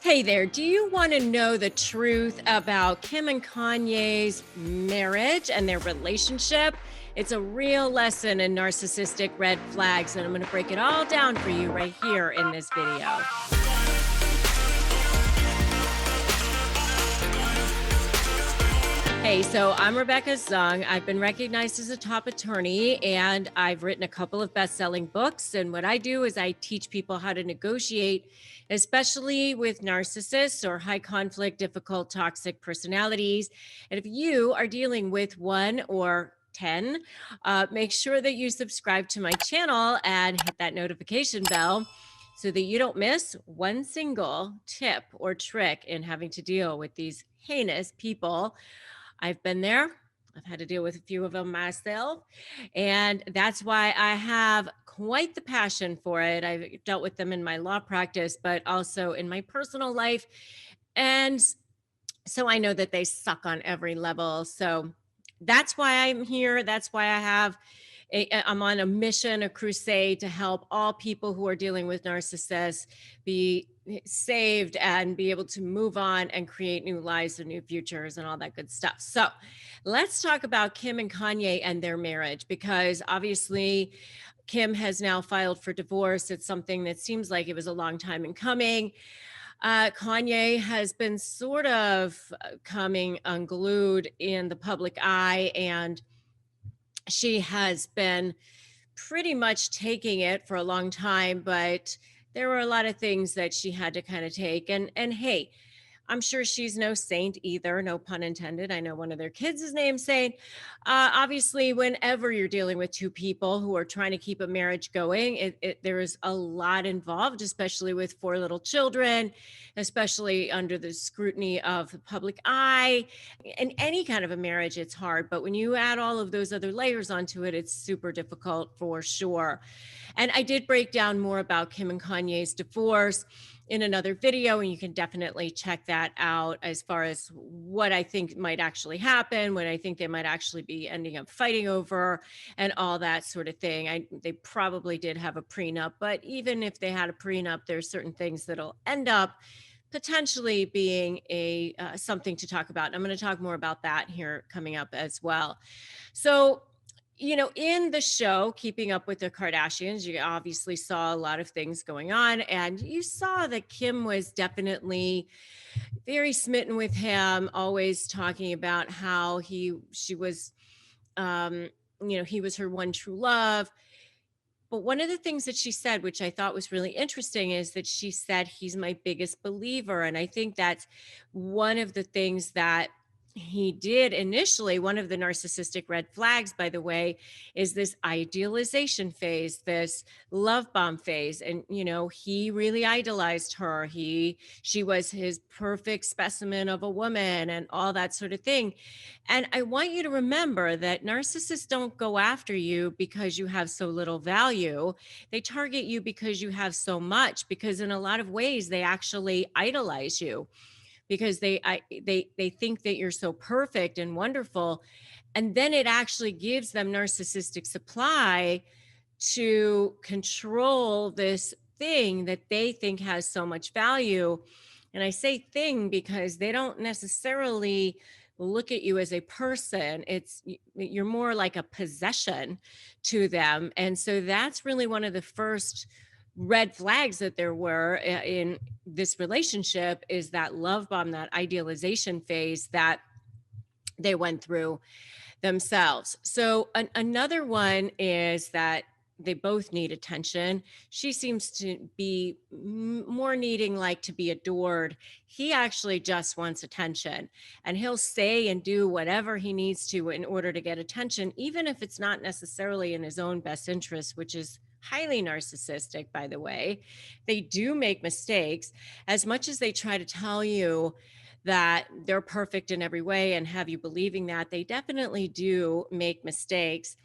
Hey there, do you want to know the truth about Kim and Kanye's marriage and their relationship? It's a real lesson in narcissistic red flags, and I'm going to break it all down for you right here in this video. Hey, so I'm Rebecca Zung. I've been recognized as a top attorney and I've written a couple of best-selling books. And what I do is I teach people how to negotiate, especially with narcissists or high conflict, difficult, toxic personalities. And if you are dealing with one or 10, make sure that you subscribe to my channel and hit that notification bell so that you don't miss one single tip or trick in having to deal with these heinous people. I've been there. I've had to deal with a few of them myself. And that's why I have quite the passion for it. I've dealt with them in my law practice, but also in my personal life. And so I know that they suck on every level. So that's why I'm here. That's why I'm on a mission, a crusade to help all people who are dealing with narcissists be saved and be able to move on and create new lives and new futures and all that good stuff. So let's talk about Kim and Kanye and their marriage, because obviously Kim has now filed for divorce. It's something that seems like it was a long time in coming. Kanye has been sort of coming unglued in the public eye, and she has been pretty much taking it for a long time, but there were a lot of things that she had to kind of take. And hey, I'm sure she's no saint either, no pun intended. I know one of their kids is named Saint. Obviously, whenever you're dealing with two people who are trying to keep a marriage going, there is a lot involved, especially with four little children, especially under the scrutiny of the public eye. In any kind of a marriage, it's hard. But when you add all of those other layers onto it, it's super difficult for sure. And I did break down more about Kim and Kanye's divorce in another video, and you can definitely check that out as far as what I think might actually happen, what I think they might actually be ending up fighting over, and all that sort of thing. They probably did have a prenup, but even if they had a prenup, there's certain things that'll end up potentially being a something to talk about. And I'm going to talk more about that here coming up as well. So in the show, Keeping Up with the Kardashians, you obviously saw a lot of things going on, and you saw that Kim was definitely very smitten with him, always talking about how she was, um, he was her one true love. But one of the things that she said, which I thought was really interesting, is that she said he's my biggest believer. And I think that's one of the things that he did initially. One of the narcissistic red flags, by the way, is this idealization phase, this love bomb phase. And he really idolized her. She was his perfect specimen of a woman and all that sort of thing. And I want you to remember that narcissists don't go after you because you have so little value. They target you because you have so much, because in a lot of ways they actually idolize you, because they think that you're so perfect and wonderful. And then it actually gives them narcissistic supply to control this thing that they think has so much value. And I say thing because they don't necessarily look at you as a person. You're more like a possession to them. And so that's really one of the first red flags that there were in this relationship, is that love bomb, that idealization phase that they went through themselves. So another one is that they both need attention. She seems to be more needing like to be adored. He actually just wants attention, and he'll say and do whatever he needs to in order to get attention, even if it's not necessarily in his own best interest, which is highly narcissistic, by the way. They do make mistakes. As much as they try to tell you that they're perfect in every way and have you believing that, they definitely do make mistakes.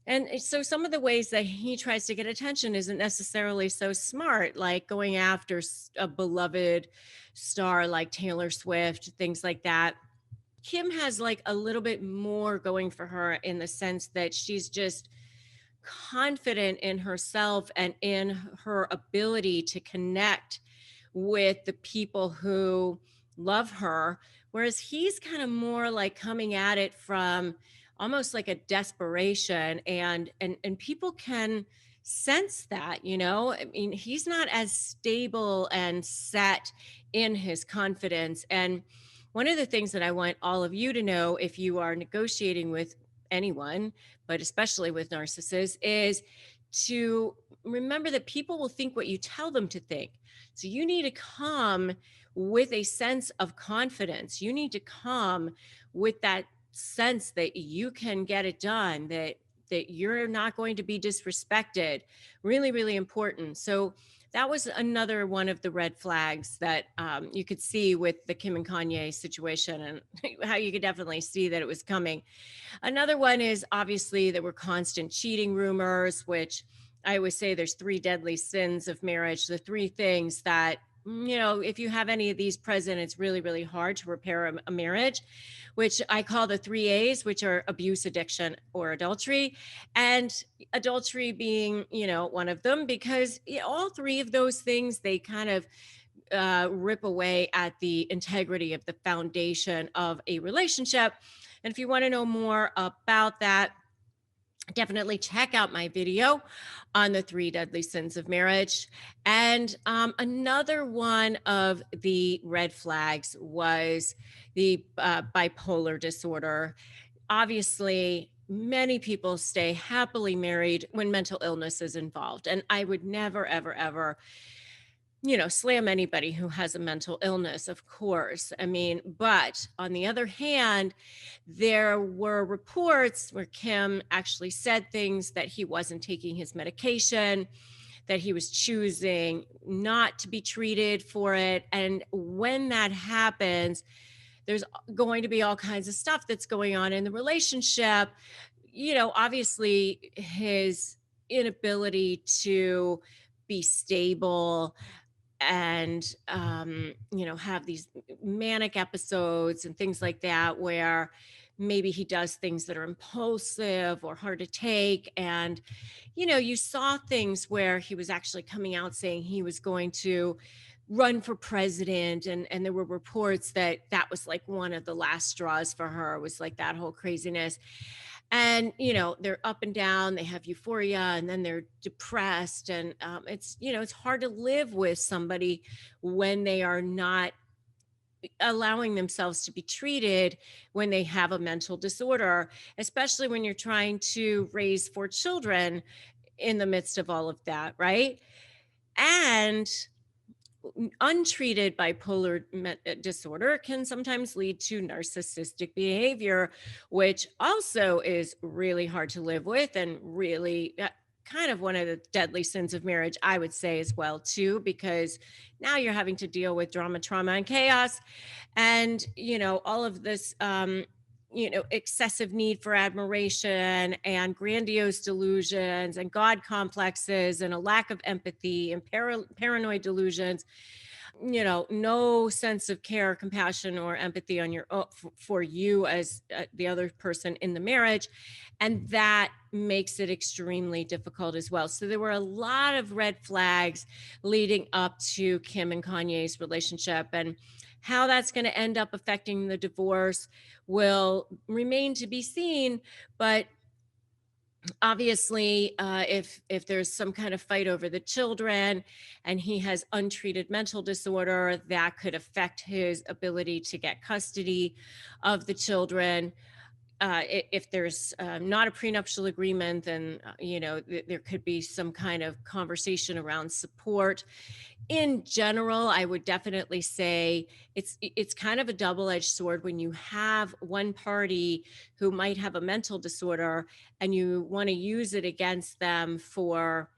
And so some of the ways that he tries to get attention isn't necessarily so smart, like going after a beloved star like Taylor Swift, things like that. Kim has like a little bit more going for her, in the sense that she's just confident in herself and in her ability to connect with the people who love her, whereas he's kind of more like coming at it from almost like a desperation, and people can sense that, I mean, he's not as stable and set in his confidence. And one of the things that I want all of you to know, if you are negotiating with anyone, but especially with narcissists, is to remember that people will think what you tell them to think. So you need to come with a sense of confidence. You need to come with that sense that you can get it done, that you're not going to be disrespected. Really, really important. So that was another one of the red flags that you could see with the Kim and Kanye situation, and how you could definitely see that it was coming. Another one is obviously there were constant cheating rumors, which I always say there's three deadly sins of marriage, the three things that, if you have any of these present, it's really, really hard to repair a marriage, which I call the three A's, which are abuse, addiction, or adultery. And adultery being, one of them, because all three of those things, they kind of rip away at the integrity of the foundation of a relationship. And if you want to know more about that, definitely check out my video on the three deadly sins of marriage. And another one of the red flags was the bipolar disorder. Obviously, many people stay happily married when mental illness is involved. And I would never, ever, ever slam anybody who has a mental illness, of course. I mean, but on the other hand, there were reports where Kim actually said things that he wasn't taking his medication, that he was choosing not to be treated for it. And when that happens, there's going to be all kinds of stuff that's going on in the relationship. Obviously, his inability to be stable and have these manic episodes and things like that, where maybe he does things that are impulsive or hard to take. And you saw things where he was actually coming out saying he was going to run for president, and there were reports that that was like one of the last straws for her, was like that whole craziness. And they're up and down, they have euphoria, and then they're depressed. And it's hard to live with somebody when they are not allowing themselves to be treated, when they have a mental disorder, especially when you're trying to raise four children in the midst of all of that, right? And untreated bipolar disorder can sometimes lead to narcissistic behavior, which also is really hard to live with, and really kind of one of the deadly sins of marriage, I would say, as well too, because now you're having to deal with drama, trauma, and chaos. And all of this excessive need for admiration, and grandiose delusions, and god complexes, and a lack of empathy, and paranoid delusions. No sense of care, compassion, or empathy on your own, for you as the other person in the marriage. And that makes it extremely difficult as well. So there were a lot of red flags leading up to Kim and Kanye's relationship, and how that's going to end up affecting the divorce will remain to be seen. But obviously, if there's some kind of fight over the children, and he has untreated mental disorder, that could affect his ability to get custody of the children. If there's not a prenuptial agreement, then there could be some kind of conversation around support. In general, I would definitely say it's kind of a double-edged sword when you have one party who might have a mental disorder, and you want to use it against them for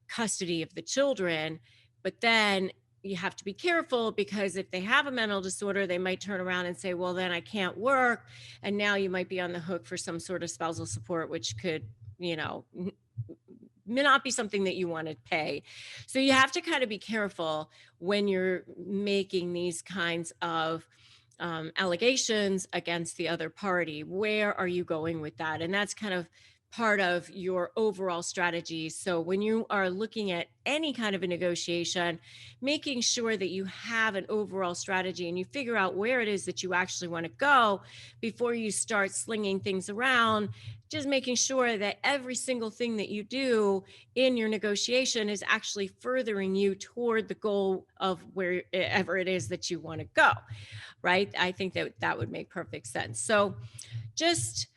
custody of the children. But then you have to be careful, because if they have a mental disorder, they might turn around and say, well, then I can't work. And now you might be on the hook for some sort of spousal support, which could may not be something that you want to pay. So you have to kind of be careful when you're making these kinds of allegations against the other party. Where are you going with that? And that's kind of part of your overall strategy. So when you are looking at any kind of a negotiation, making sure that you have an overall strategy and you figure out where it is that you actually want to go before you start slinging things around, just making sure that every single thing that you do in your negotiation is actually furthering you toward the goal of wherever it is that you want to go, right? I think that that would make perfect sense. So just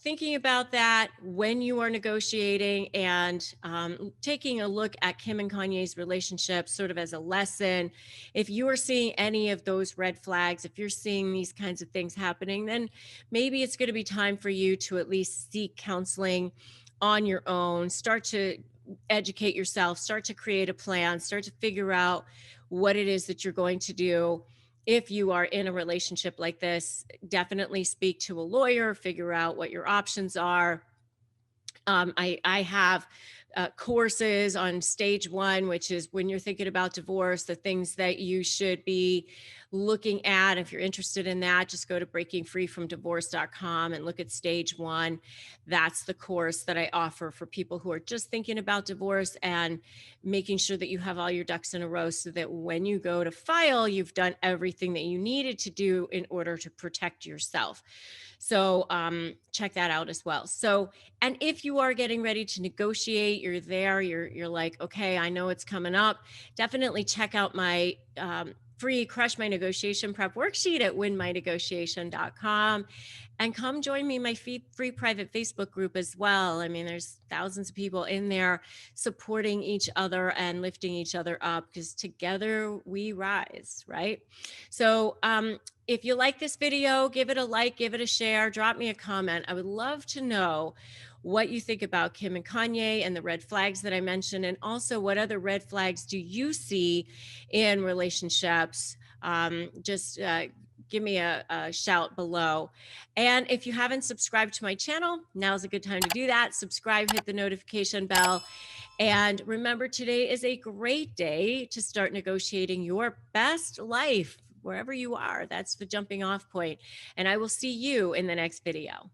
thinking about that when you are negotiating, and taking a look at Kim and Kanye's relationship sort of as a lesson. If you are seeing any of those red flags, if you're seeing these kinds of things happening, then maybe it's going to be time for you to at least seek counseling on your own. Start to educate yourself, start to create a plan, start to figure out what it is that you're going to do. If you are in a relationship like this, definitely speak to a lawyer, figure out what your options are. I have courses on stage one, which is when you're thinking about divorce, the things that you should be looking at. If you're interested in that, just go to breakingfreefromdivorce.com and look at stage one. That's the course that I offer for people who are just thinking about divorce and making sure that you have all your ducks in a row so that when you go to file, you've done everything that you needed to do in order to protect yourself. So check that out as well. So, and if you are getting ready to negotiate, you're there, you're like, okay, I know it's coming up. Definitely check out my free Crush My Negotiation Prep worksheet at winmynegotiation.com, and come join me in my free private Facebook group as well. I mean, there's thousands of people in there supporting each other and lifting each other up, because together we rise, right? So if you like this video, give it a like, give it a share, drop me a comment. I would love to know what you think about Kim and Kanye and the red flags that I mentioned, and also what other red flags do you see in relationships. Just give me a shout below. And if you haven't subscribed to my channel, now's a good time to do that. Subscribe, hit the notification bell. And remember, today is a great day to start negotiating your best life wherever you are. That's the jumping off point. And I will see you in the next video.